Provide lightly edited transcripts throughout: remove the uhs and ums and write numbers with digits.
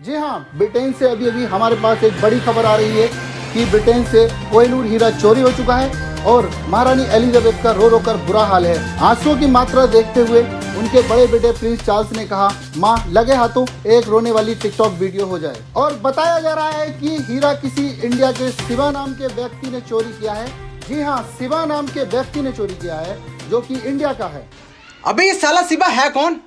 जी हाँ, ब्रिटेन से अभी अभी हमारे पास एक बड़ी खबर आ रही है कि ब्रिटेन से कोहिनूर हीरा चोरी हो चुका है और महारानी एलिजाबेथ का रो रो कर बुरा हाल है। आंसुओं की मात्रा देखते हुए उनके बड़े बेटे प्रिंस चार्ल्स ने कहा, माँ लगे हाथों एक रोने वाली टिकटॉक वीडियो हो जाए। और बताया जा रहा है कि हीरा किसी इंडिया के शिवा नाम के व्यक्ति ने चोरी किया है। जी हाँ, शिवा नाम के व्यक्ति ने चोरी किया है जो कि इंडिया का है। अबे ये साला शिवा है कौन?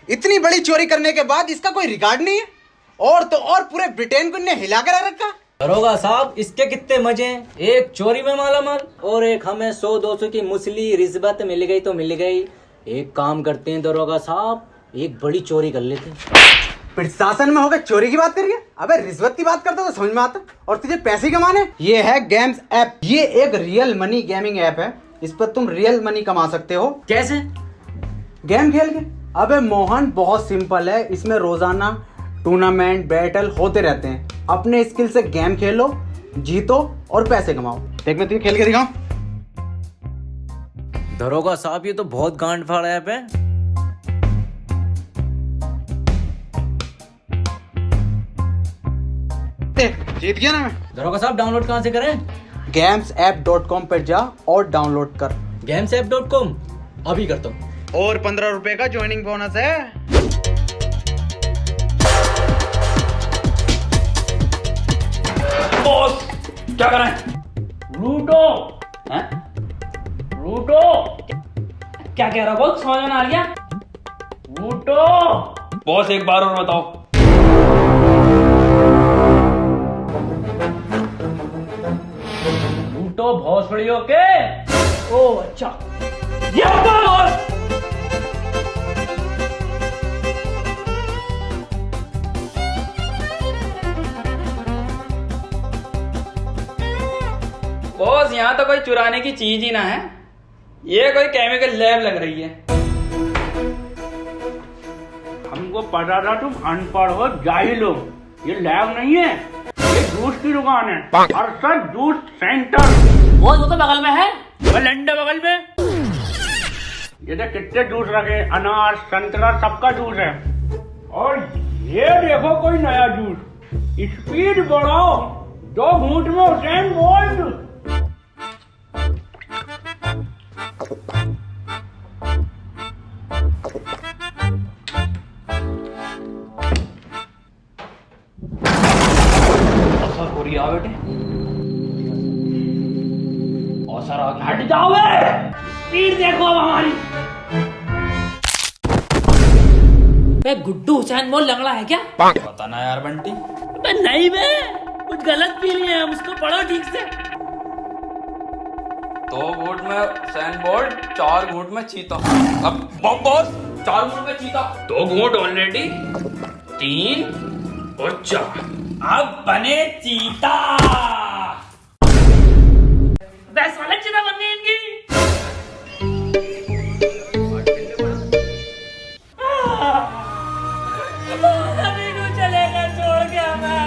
इतनी बड़ी चोरी करने के बाद इसका कोई रिकॉर्ड नहीं है और तो और पूरे ब्रिटेन को इन्हें हिला कर रखा। दरोगा साहब, इसके कितने मजे हैं, एक चोरी में मालामाल और एक हमें 100-200 की मुसली रिश्वत मिल गई तो मिल गई। एक काम करते हैं दरोगा साहब, एक बड़ी चोरी कर लेते हैं। प्रशासन में होकर चोरी की बात करिए? अबे रिश्वत की बात करते तो समझ में आता। और तुझे पैसे कमाने? ये है गेम्स ऐप। ये एक रियल मनी गेमिंग ऐप है। इस पर तुम रियल मनी कमा सकते हो। कैसे? गेम खेल के। अबे मोहन, बहुत सिंपल है। इसमें रोजाना टूर्नामेंट बैटल होते रहते हैं। अपने स्किल से गेम खेलो, जीतो और पैसे कमाओ। देख मैं तुझे खेल के दिखाऊं। दरोगा साहब, ये तो बहुत गांड फाड़ ऐप है। जीत गया ना मैं। दरोगा साहब, डाउनलोड कहाँ से करें? gamesapp.com पर जा और डाउनलोड कर। gamesapp.com अभी करता हूँ। और 15 रुपए का ज्वाइनिंग बोनस है। बॉस क्या कर रहे हैं? लूटो हैं? लूटो क्या कह रहा बॉस? समझ में ना आ गया? लूटो बॉस, एक बार और बताओ। लूटो भोसड़ियों के। ओ अच्छा, ये बताओ बॉस। बॉस, यहाँ तो कोई चुराने की चीज ही ना है, ये कोई केमिकल लैब लग रही है। हमको पता था तुम अनपढ़ हो, जाहिल हो। ये लैब नहीं है, ये जूस की दुकान है। और सर जूस सेंटर। वो तो बगल में है, वो लंडे बगल में। ये देख कितने जूस रखे, अनार संतरा सबका जूस है। और ये देखो कोई नया जूस, स्पीड बढ़ाओ, 2 घूंट में हुसैन बोल्ट। बेटे औसर आ गया। हट जाओ बे, स्पीड देखो अब हमारी। बे गुड्डू हुसैन बोल लंगड़ा है क्या? पता ना यार बंटी। बे नहीं बे, कुछ गलत पी लिए हम, उसको पढ़ो ठीक से। 2 घूंट में हुसैन बोल्ट, 4 घूंट में चीता। अब बॉस 4 घूंट में चीता। 2 घूंट ऑलरेडी, 3 और 4। अब बने चीता। साले चीता बन गई इनकी। अभी को चलेगा छोड़ के हमें।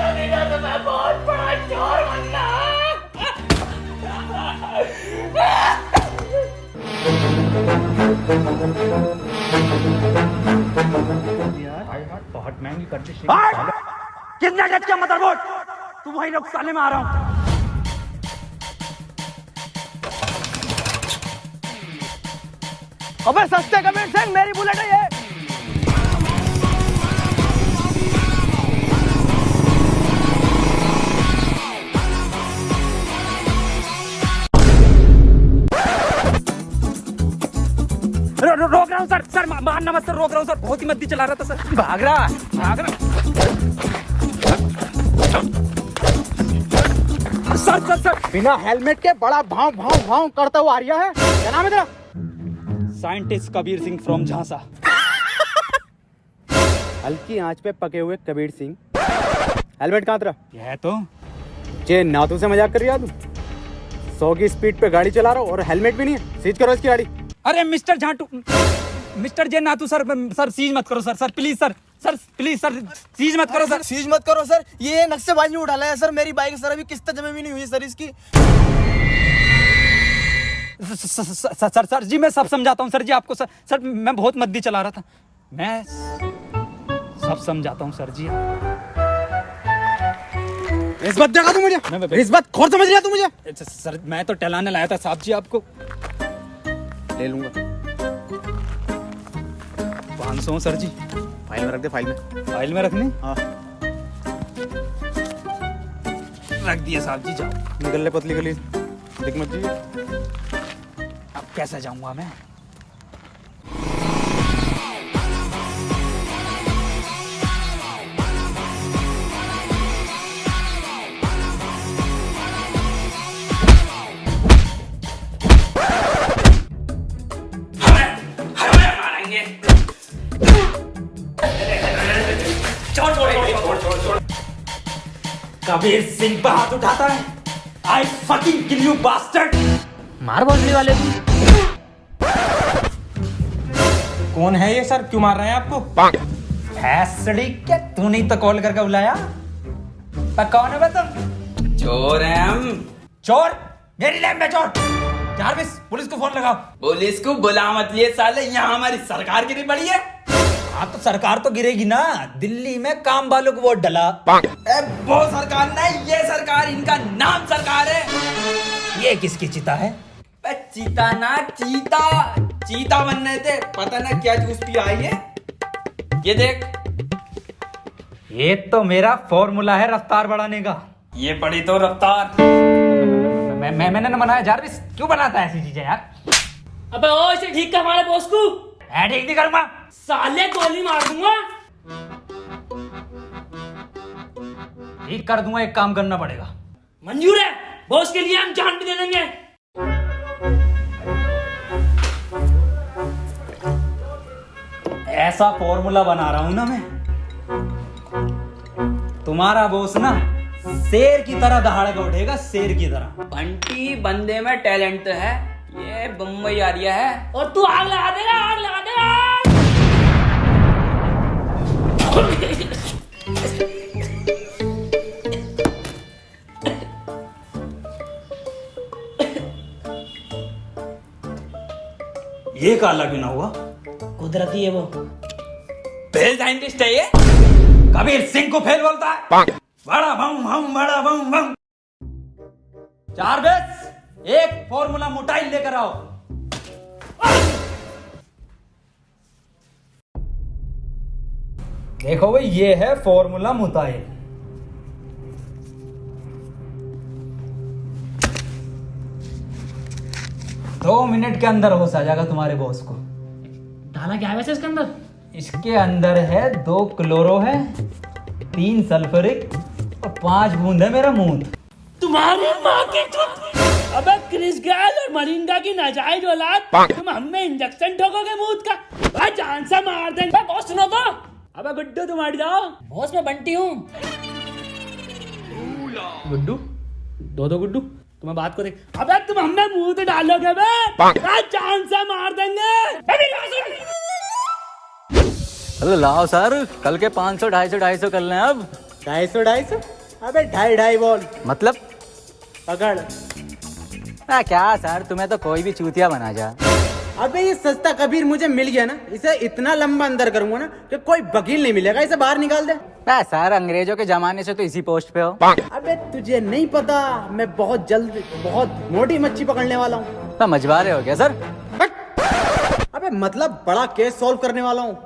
अभी का तो मैं बहुत बड़ा चोर बनना। बहुत महंगी कर दी। कितने गज का मदरबोर्ड? तू वही लोग साले में आ रहा हूं। अबे सस्ते कमेंट सिंह, मेरी बुलेट है ये। रोक रहा हूँ सर, सर मारना मत सर, रोक रहा हूँ सर, बहुत ही मद्दी चला रहा था सर। भाग रहा। सर सर सर, बिना हेलमेट के बड़ा भाव भाव भाव करता हुआ आ रहा है। क्या नाम है तेरा? साइंटिस्ट कबीर सिंह फ्रॉम झांसा। हल्की आंच पे पके हुए कबीर सिंह। हेलमेट कहाँ तेरा? यह तो जे नातू से मजाक कर रही है तू? 100 की स्पीड पे गाड़ी चला रहा हो और हेलमेट भी नहीं है। सीज करो इसकी गाड़ी। अरे मिस्टर झाटू, मिस्टर जे नातू सर, सर सीज मत करो sir, sir please sir, sir please sir seize मत करो सर, सीज मत करो सर। ये नक्शेबाजी उठा है सर मेरी बाइक सर, अभी किस्त जमा भी नहीं हुई सर इसकी। सर जी मैं सब समझाता हूँ सर जी आपको। सर मैं बहुत मद्दी चला रहा था। मैं सब समझाता हूँ सर जी। रिश्वत देगा तू मुझे? रिश्वत खोर समझ लिया तू मुझे? सर मैं तो टहलाने लाया था साहब जी आपको। ले लूंगा। 500 सर जी। फाइल में रख दे, फाइल में। फाइल में रखने? हाँ। रख दिए साहब जी, जाओ। निकल ले पतली गली, दिख मत जी। अब कैसे जाऊंगा मैं? कबीर सिंह पर हाथ उठाता है। I fucking kill you bastard! मार भोसड़ी वाले को। कौन है ये सर? क्यों मार रहे हैं आपको? भैंसड़ी क्या तू नहीं तो कॉल करके बुलाया? पर कौन है बे तुम? चोर है हम। चोर? मेरी लैब में चोर? जारविस पुलिस को फोन लगाओ। पुलिस को बुला मत लिए साले, यहाँ हमारी सरकार गिरी पड़ी है। हाँ तो सरकार तो गिरेगी ना। दिल्ली में काम वालों को वोट डला। वो सरकार नहीं, ये सरकार, इनका नाम सरकार है। ये किसकी चिता है? चीता ना चीता, चीता बनने थे, पता ना क्या जूस पी आई है। ये देख, ये तो मेरा फॉर्मूला है रफ्तार बढ़ाने का। ये पड़ी तो रफ्तार। मैंने ना बनाया। जारविस क्यों बनाता है ऐसी चीजें यार? अबे ओ इसे ठीक कर हमारे बॉस को। मैं ठीक नहीं करूंगा। साले गोली मार दूंगा। ठीक कर दूंगा, एक काम करना पड़ेगा। मंजूर है, बॉस के लिए हम जान भी दे देंगे। ऐसा फॉर्मूला बना रहा हूं ना मैं, तुम्हारा बॉस ना शेर की तरह दहाड़ उठेगा, शेर की तरह। बंटी बंदे में टैलेंट तो है, ये बम्बई आ रिया है। और तू आग लगा देगा, आग लगा देगा। ये काला क्यों ना हुआ? कुदरती है वो। फेल साइंटिस्ट है ये। कबीर सिंह को फेल बोलता है। बड़ा बम बम बड़ा बम बम। जारविस एक फॉर्मूला मोटाइल लेकर आओ। देखो भाई, ये है फॉर्मूला मोटाइल। दो मिनट के अंदर होश आ जाएगा तुम्हारे बॉस को। डाला क्या है वैसे इसके अंदर? इसके अंदर है 2 क्लोरो है, 3 सल्फ्यूरिक और 5 बूंद है मेरा मूत। तुम्हारी माँ की चुप। अबे क्रिस गेल और मरिंगा की नाजायज औलाद, तुम हमें इंजेक्शन ठोकोगे मूत का? भाई जान से मार देंगे। बॉस सुनो तो। अबे गुड्डू तुम हट जाओ। बॉस मैं बंटी हूँ। गुड्डू, दो गुड्डू, तुम्हें बात को देख। अबे तुम हमें मुंह तो डालोगे बे? भाई जान से मार देंगे। अरे लाओ सर, कल के 500 250 कर लें अब। 250? अबे 2.5 बॉल मतलब पकड़। क्या सर, तुम्हें तो कोई भी चूतिया बना जा। अबे ये सस्ता कबीर मुझे मिल गया ना, इसे इतना लंबा अंदर करूंगा ना कि कोई वकील नहीं मिलेगा, इसे बाहर निकाल दे। सर अंग्रेजों के जमाने से तो इसी पोस्ट पे हो। अबे तुझे नहीं पता, मैं बहुत जल्द बहुत मोटी मच्छी पकड़ने वाला हूँ। तो मछुआरे हो गया सर। अबे मतलब बड़ा केस सॉल्व करने वाला हूँ।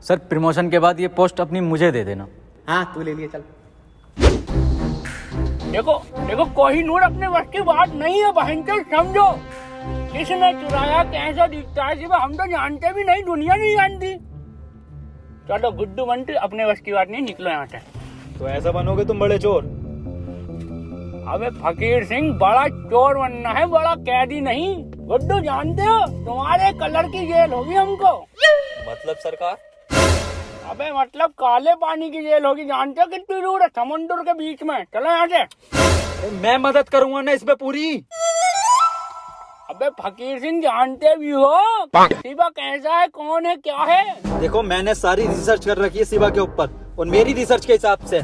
सर प्रमोशन के बाद ये पोस्ट अपनी मुझे दे देना। हाँ तू ले लिया, चल। देखो देखो, कोहिनूर अपने वक्त की बात नहीं है बहन के, समझो। किसने चुराया, कैसा दिखता है, सिर्फ हम तो जानते भी नहीं, दुनिया नहीं जानती। चलो गुड्डू बंटी, अपने वश की बात नहीं, निकलो यहाँ से। तो ऐसा बनोगे तुम बड़े चोर। अबे फकीर सिंह, बड़ा चोर बनना है, बड़ा कैदी नहीं। गुड्डू जानते हो, तुम्हारे कलर की जेल होगी हमको। मतलब सरकार? अबे मतलब काले पानी की जेल होगी, जानते हो कितनी दूर है? समुद्र के बीच में। चलो यहाँ से। मैं मदद करूंगा ना इसमें पूरी। अबे फकीर सिंह, जानते भी हो शिवा कैसा है, कौन है, क्या है? देखो मैंने सारी रिसर्च कर रखी है शिवा के ऊपर, और मेरी रिसर्च के हिसाब से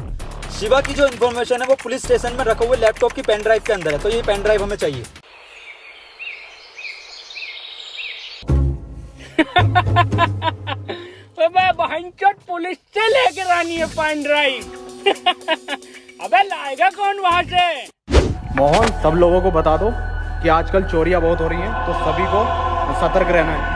शिवा की जो इन्फॉर्मेशन है वो पुलिस स्टेशन में रखे हुए लैपटॉप की पेन ड्राइव के अंदर है, तो ये पेन ड्राइव हमें चाहिए। अबे बहनचोद पुलिस से लेकर आनी है पेन ड्राइव। अबे लाएगा कौन वहां से? मोहन, सब लोगों को बता दो कि आजकल चोरियां बहुत हो रही हैं, तो सभी को सतर्क रहना है।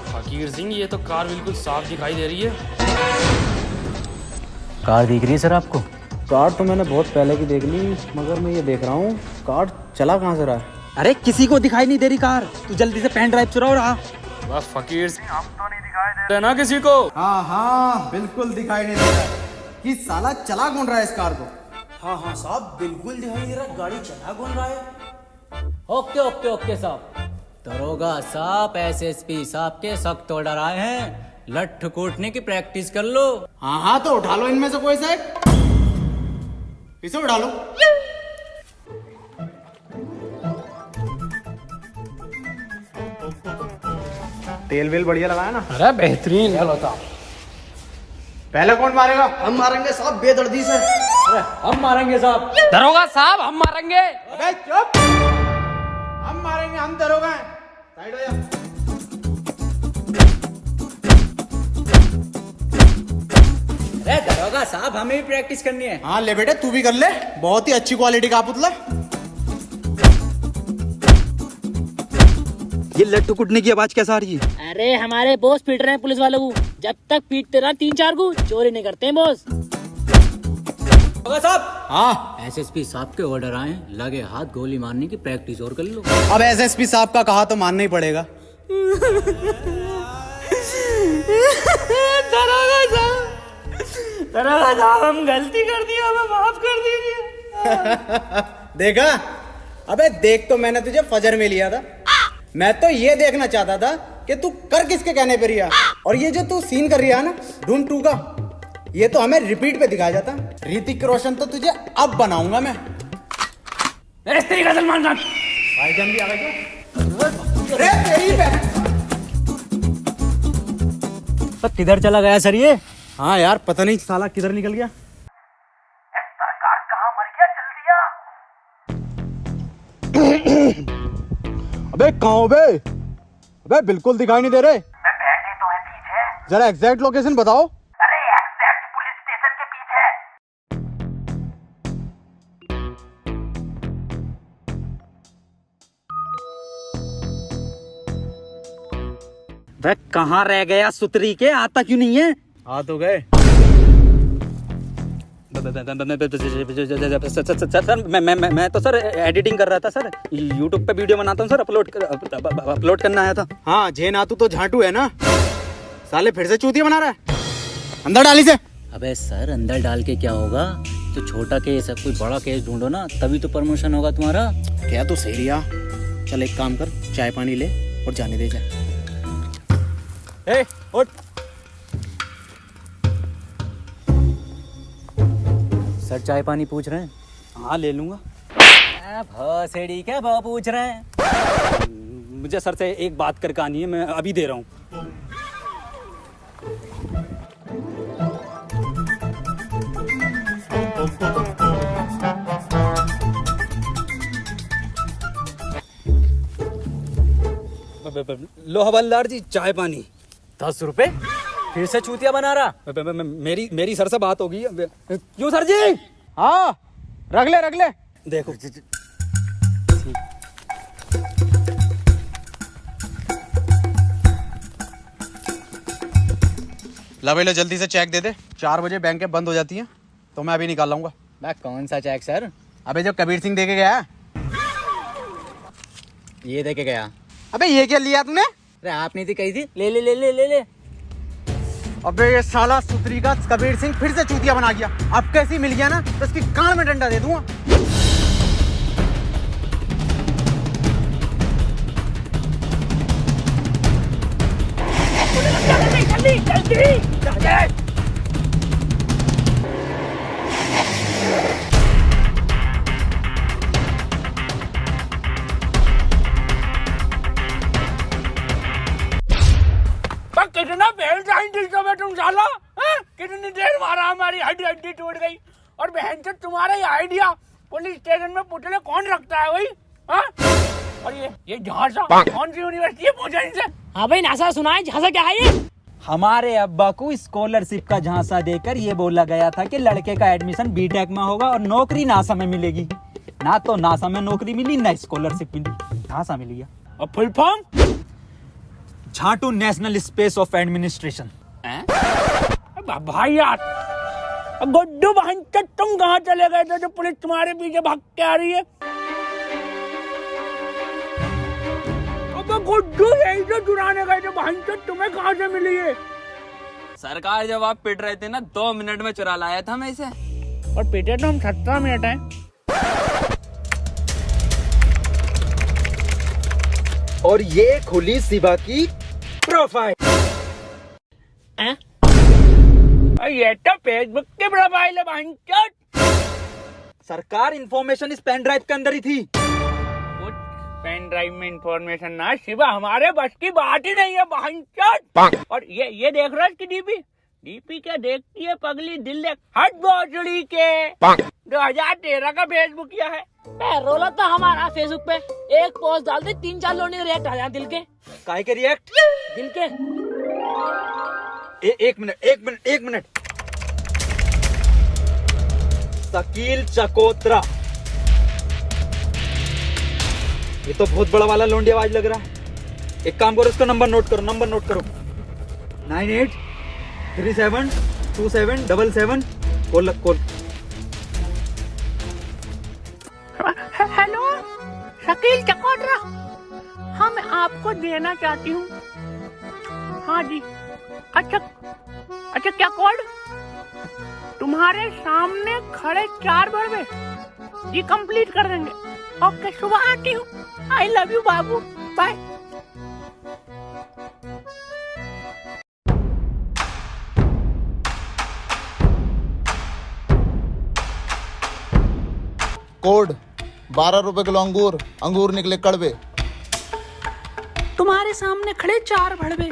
फकीर सिंह, ये तो कार बिल्कुल साफ दिखाई दे रही है। कार दिख रही है सर आपको? कार तो मैंने बहुत पहले की देख ली, मगर मैं ये देख रहा हूँ कार चला कहाँ से रहा है। अरे किसी को दिखाई नहीं दे रही कार, तू जल्दी से पेन ड्राइव चुराओ रहा। बस फकीर सिंह, हम तो नहीं दिखाई दे रहे ना किसी को। हाँ हाँ, बिल्कुल दिखाई नहीं दे रहा कि साला चला कौन रहा है इस कार को। हाँ हाँ साहब, बिल्कुल दिखाई नहीं दे रहा, गाड़ी चला कौन रहा है। ओके ओके ओके साहब। दरोगा साहब एसएसपी साहब के सख्त ऑर्डर आए हैं, लठ कूटने की प्रैक्टिस कर लो। हाँ हाँ, तो उठा लो इनमें से कोई सा एक, इसे उठा लो। तेल वेल बढ़िया लगाया ना? अरे बेहतरीन। पहले कौन मारेगा? हम मारेंगे साहब बेदर्दी से। हम मारेंगे साहब। दरोगा साहब, हम मारेंगे। अबे चुप! हम मारेंगे, हम दरोगा हैं। साइड हो जा। अरे दरोगा साहब, हमें भी प्रैक्टिस करनी है। हाँ ले बेटे, तू भी कर ले, बहुत ही अच्छी क्वालिटी का पुतला। ये लट्टू कुटने की आवाज कैसा आ रही है? अरे हमारे बॉस पीट रहे हैं पुलिस वालों को, जब तक पीटते रहा 3-4 को चोरी नहीं करते हैं बॉस। दरोगा साहब, हाँ, एसएसपी साहब के ऑर्डर आए, लगे हाथ गोली मारने की प्रैक्टिस और कर लो। अब एसएसपी साहब का कहा तो मानना ही पड़ेगा। दरोगा साहब, हम गलती कर दी, हमें माफ कर दीजिए। देखा? अबे देख, तो मैंने तुझे फजर में लिया था। मैं तो ये देखना चाहता था कि तू कर किसके कहने पर रिया, और ये जो तू सीन कर रहा है ना धूम 2 का, ये तो हमें रिपीट पे दिखाया जाता। ऋतिक रोशन तो तुझे अब बनाऊंगा मैं। इस तरीके सलमान खान। भाईजान भी आ गए क्या? अरे तेरी बहन। तो किधर चला गया सर ये? हाँ यार, पता नहीं साला किधर निकल गया। अबे कहाँ हो बे? अबे बिल्कुल दिखाई नहीं दे रहे। बैठे तो है पीछे। जरा एग्जैक्ट लोकेशन बताओ। अरे एग्जैक्ट पुलिस स्टेशन के पीछे। वह कहाँ रह गया सुतरी के, आता क्यों नहीं है? आ तो गए। सर मैं तो सर एडिटिंग कर रहा था सर, यूट्यूब पे वीडियो बनाता हूँ सर, अपलोड करना आया था। हाँ, झेनातू तो झांटू है ना, साले फिर से चूतिया बना रहा है। अंदर डाली से। अबे सर, अंदर डाल के क्या होगा? तो छोटा केस है, कोई बड़ा केस ढूंढो ना, तभी तो प्रमोशन होगा तुम्हारा। क्या तू सही रिया? चल एक काम कर, चाय पानी ले और जाने दे जा। ए, उठ। सर चाय पानी पूछ रहे हैं? हाँ ले लूंगा। भौसेड़ी क्या भाव पूछ रहे हैं? मुझे सर से एक बात करके आनी है, मैं अभी दे रहा हूँ। लो हवलदार जी, चाय पानी। 10 रुपए? फिर से चूतिया बना रहा? मेरी सर से बात होगी। क्यों सर जी? हाँ, रख ले। देखो ला भाई, लो जल्दी से चेक दे दे। 4 बजे बैंक बंद हो जाती है, तो मैं अभी निकाल लाऊंगा। मैं कौन सा चेक सर? अबे जो कबीर सिंह दे के गया। ये दे के गया। अबे ये क्या लिया तूने? अरे आप नहीं थी कही थी, ले ले ले ले ले ले। अबे ये साला सुतरी का कबीर सिंह फिर से चूतिया बना गया। अब कैसी मिल गया ना, तो इसकी कान में डंडा दे दूंगा। जल्दी जल्दी जल्दी कितना फेल साइंटिस्ट हो बे तुम साला, हैं? कितनी देर मारा, हमारी हड्डी हड्डी टूट गई। और बहन से तुम्हारा ये आइडिया पुलिस स्टेशन में पुतले कौन रखता है भाई, हाँ? और ये झांसा कौन सी यूनिवर्सिटी है, पूछा इनसे। हाँ भाई नासा सुना है, झांसा क्या है ये? हमारे अब्बा को स्कॉलरशिप का झांसा देकर ये बोला गया था कि लड़के का एडमिशन बीटेक में होगा और नौकरी नासा में मिलेगी। ना तो नासा में नौकरी मिली, ना स्कॉलरशिप मिली, झांसा मिल गया। और फुल फॉर्म? झाटू नेशनल स्पेस ऑफ एडमिनिस्ट्रेशन। भाई यार, गुड्डू बहन तुम कहाँ चले गए थे जो पुलिस तुम्हारे पीछे भाग के आ रही है? गुड्डू यही जो चुराने गए थे बहन, तुम्हें कहाँ से मिली है? सरकार जब आप पिट रहे थे ना, 2 मिनट में चुरा लाया था मैं इसे। और पिटे तो हम 17 मिनट हैं। और ये खुली शिवा की प्रोफाइल। ये तो फेसबुक की प्रोफाइल है बहन। सरकार इंफॉर्मेशन इस पेन ड्राइव के अंदर ही थी। पेन ड्राइव में इंफॉर्मेशन ना शिवा, हमारे बस की बात ही नहीं है बहन। और ये देख रहा है इसकी डीपी क्या देखती है पगली, दिल देख हट भोसड़ी के 2013 का फेसबुक किया है। रोला था हमारा फेसबुक पे, एक पोस्ट डाल दे 3-4 लोग रिएक्ट आ जाए दिल के। काहे के रिएक्ट? दिल के। एक मिनट। शकील चकोत्रा, ये तो बहुत बड़ा वाला लोंडी आवाज लग रहा है। एक काम करो, इसका नंबर नोट करो 98372777 कॉल। हेलो शकील चकोत्रा, हाँ मैं आपको देना चाहती हूँ। हाँ जी, अच्छा क्या कोड? तुम्हारे सामने खड़े 4 बड़वे ये कंप्लीट कर देंगे। ओके, सुबह आती हूँ। आई लव यू बाबू, बाय। कोड 12 रुपए किलो अंगूर निकले कड़वे। तुम्हारे सामने खड़े 4 भड़वे।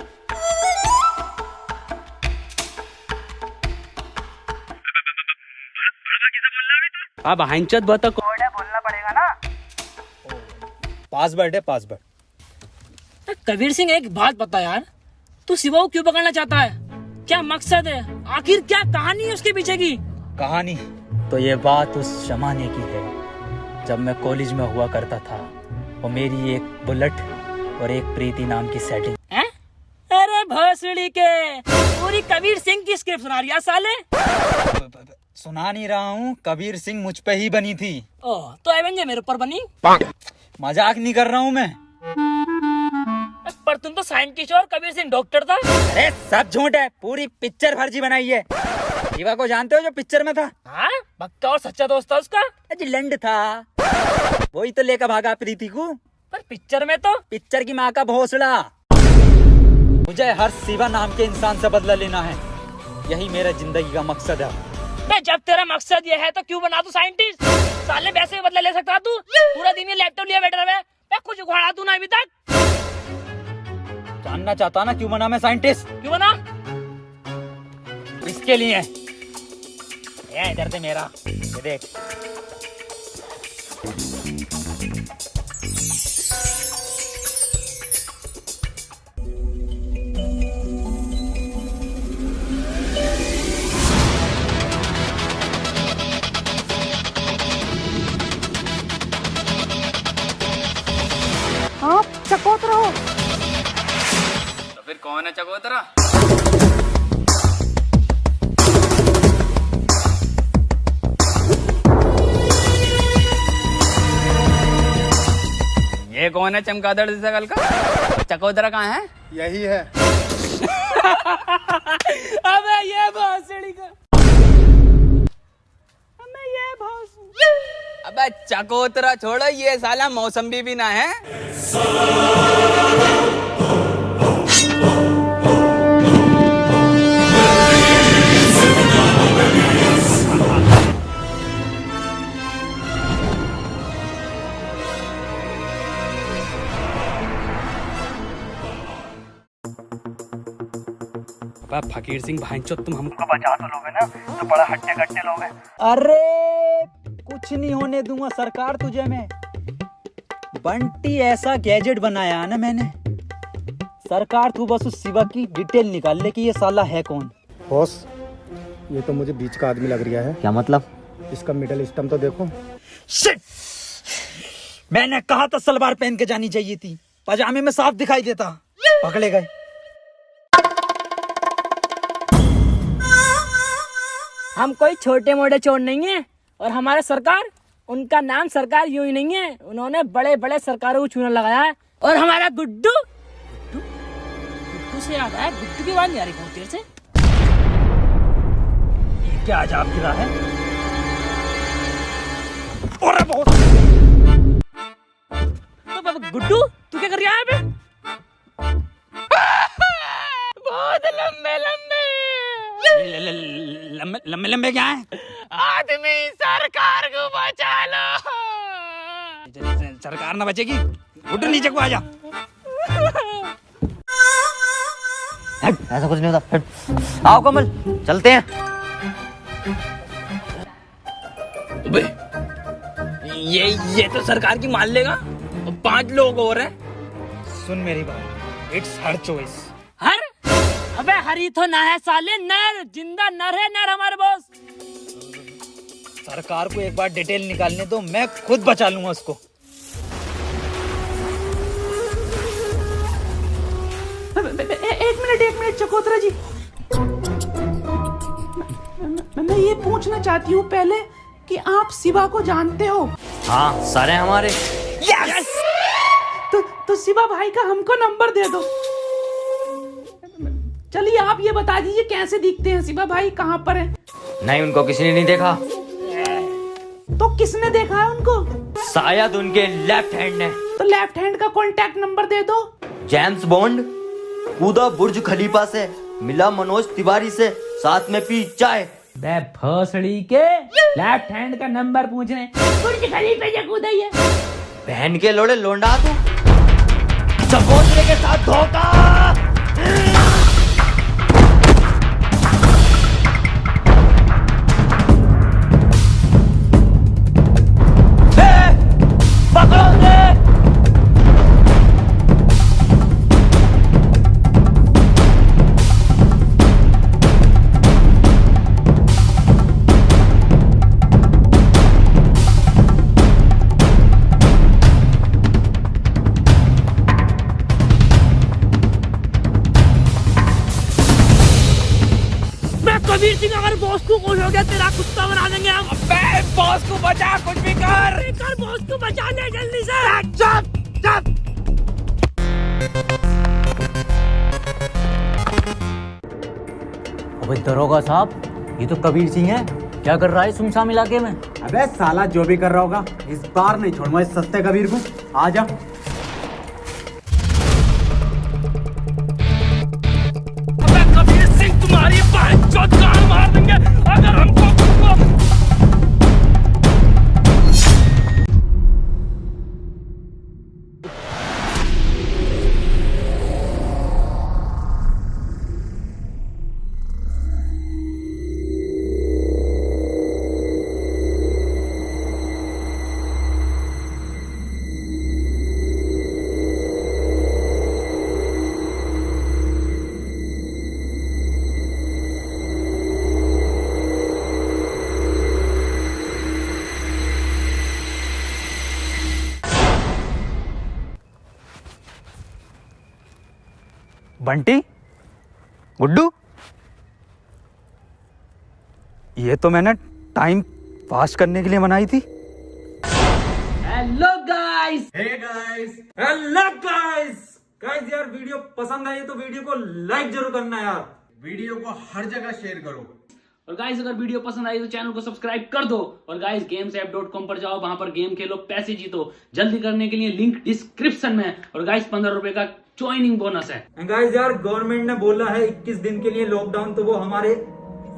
अब हंचत बता कोड है, बोलना पड़ेगा ना। पासवर्ड है, पासवर्ड। कबीर सिंह एक बात बता यार, तू शिवा को क्यों पकड़ना चाहता है? क्या मकसद है? आखिर क्या कहानी है उसके पीछे की? कहानी तो ये बात उस जमाने की है जब मैं कॉलेज में हुआ करता था। वो मेरी एक बुलेट और एक प्रीति नाम की सेटिंग। अरे भोसड़ी के, पूरी कबीर सिंह की स्क्रिप्ट सुना रही है साले। सुना नहीं रहा हूँ, कबीर सिंह मुझ पे ही बनी थी। ओह, तो एवेंजर मेरे ऊपर बनी? मजाक नहीं कर रहा हूँ मैं। पर तुम तो साइंटिस्ट और कबीर सिंह डॉक्टर था। अरे सब झूठ है, पूरी पिक्चर फर्जी बनाई है। शिवा को जानते हो जो पिक्चर में था? हाँ, पक्का और सच्चा दोस्त था उसका। लंड था, वही तो लेकर भागा प्रीति को। पर पिक्चर में तो पिक्चर की माँ का भोसड़ा। मुझे हर शिवा नाम के इंसान से बदला लेना है, यही मेरा जिंदगी का मकसद है। जब तेरा मकसद ये है तो क्यों बना तू साइंटिस्ट? साले वैसे ही बदला ले सकता तू। पूरा दिन ये लैपटॉप लिया बैठा है, मैं कुछ उखाड़ा तू ना अभी तक। जानना चाहता ना क्यों बना मैं साइंटिस्ट? क्यों बना? इसके लिए। ये इधर से मेरा, ये देख। हाँ, चकोतरा हो। तो फिर कौन है चकोतरा? ये कौन है चमगादड़ जैसा कल का? चकोतरा कहाँ है? यही है। अबे ये भोसड़ी का। अबे चकोतरा छोड़ो, ये साला मौसम्बी भी ना है। अबे फकीर सिंह भाईचोद, तुम हमको बचा तो लोगे ना, तो बड़ा हट्टे कट्टे लोगे। अरे कुछ नहीं होने दूंगा सरकार तुझे मैं। बंटी ऐसा गैजेट बनाया है ना मैंने, सरकार तू बस उस शिवा की डिटेल निकाल ले कि ये साला है कौन। बॉस, ये तो मुझे बीच का आदमी लग रहा है। क्या मतलब? इसका मिडल स्टम तो देखो। शिट! मैंने कहा था सलवार पहन के जानी चाहिए थी, पजामे में साफ दिखाई देता। पकड़े गए। हम कोई छोटे मोटे चोर नहीं है, और हमारे सरकार, उनका नाम सरकार यूं ही नहीं है, उन्होंने बड़े बड़े सरकारों को चूना लगाया है। और हमारा गुड्डू गुड्डू से याद आया, गुड्डू की बात नहीं आ रही बहुत देर से। ये क्या अजाब गिरा है? अरे बहुत गुड्डू तू क्या कर रहा है अबे? बहुत लंबे लंबे लंबे लंबे क्या है? आदमी, सरकार को बचा लो। सरकार ना बचेगी, उठ नीचे को आजा। ऐसा कुछ नहीं होता। आओ कमल, चलते हैं। ये तो सरकार की मान लेगा, और 5 लोग और हैं। सुन मेरी बात, इट्स हर चॉइस। हर? अबे हरी तो ना है साले, नर, जिंदा नर है, नर हमारे बॉस। सरकार को एक बार डिटेल निकालने दो, मैं खुद बचा लूंगा उसको। एक मिनट चकोतरा जी, मैं ये पूछना चाहती हूँ पहले कि आप शिवा को जानते हो? हाँ, सारे हमारे। यस! तो शिवा भाई का हमको नंबर दे दो। चलिए आप ये बता दीजिए कैसे दिखते हैं शिवा भाई, कहाँ पर हैं? नहीं, उनको किसी ने नहीं देखा। तो किसने देखा है उनको? शायद उनके लेफ्ट हैंड ने। तो लेफ्ट हैंड का कॉन्टैक्ट नंबर दे दो। जेम्स बॉन्ड कूदा बुर्ज खलीफा से, मिला मनोज तिवारी से, साथ में पी चाय। बे भोसड़ी के, लेफ्ट हैंड का नंबर पूछ रहे हैं, बुर्ज खलीफा से कूदा ही है। बहन के लोड़े लोंडा तू, चकोतरे के साथ धोखा। कबीर सिंह, अगर बॉस को खुश हो गया तेरा कुत्ता बना देंगे हम। अबे बॉस को बचा, कुछ भी कर बॉस को बचा ले जल्दी से। चुप। अबे दरोगा साहब, ये तो कबीर सिंह है, क्या कर रहा है सुनसान इलाके में? अबे साला जो भी कर रहा होगा, इस बार नहीं छोड़ूंगा इस सस्ते कबीर को। आजा। कबीर सिंह तुम्हारी बाइक जान मार देंगे अगर हमको। बंटी, गुड्डू, ये तो मैंने टाइम पास करने के लिए बनाई थी। Hello guys. हेलो गाइस यार, वीडियो पसंद आई तो वीडियो को लाइक जरूर करना यार, वीडियो को हर जगह शेयर करो। और गाइस अगर वीडियो पसंद आई तो चैनल को सब्सक्राइब कर दो। और गाइस gamesapp.com पर जाओ, वहां पर गेम खेलो, पैसे जीतो। जल्दी करने के लिए लिंक डिस्क्रिप्शन में है। और गाइस 15 रुपए का ज्वाइनिंग बोनस है। गाइस यार, गवर्नमेंट ने बोला है 21 दिन के लिए लॉकडाउन, तो वो हमारे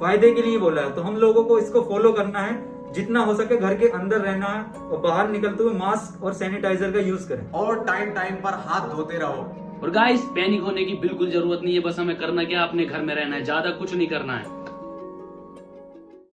फायदे के लिए बोला है, तो हम लोगों को इसको फॉलो करना है। जितना हो सके घर के अंदर रहना है और बाहर निकलते हुए मास्क और सैनिटाइजर का यूज करें। और टाइम पर हाथ धोते रहो। और गाइस पैनिक होने की बिल्कुल जरूरत नहीं है, बस हमें करना क्या, अपने घर में रहना है, ज्यादा कुछ नहीं करना है।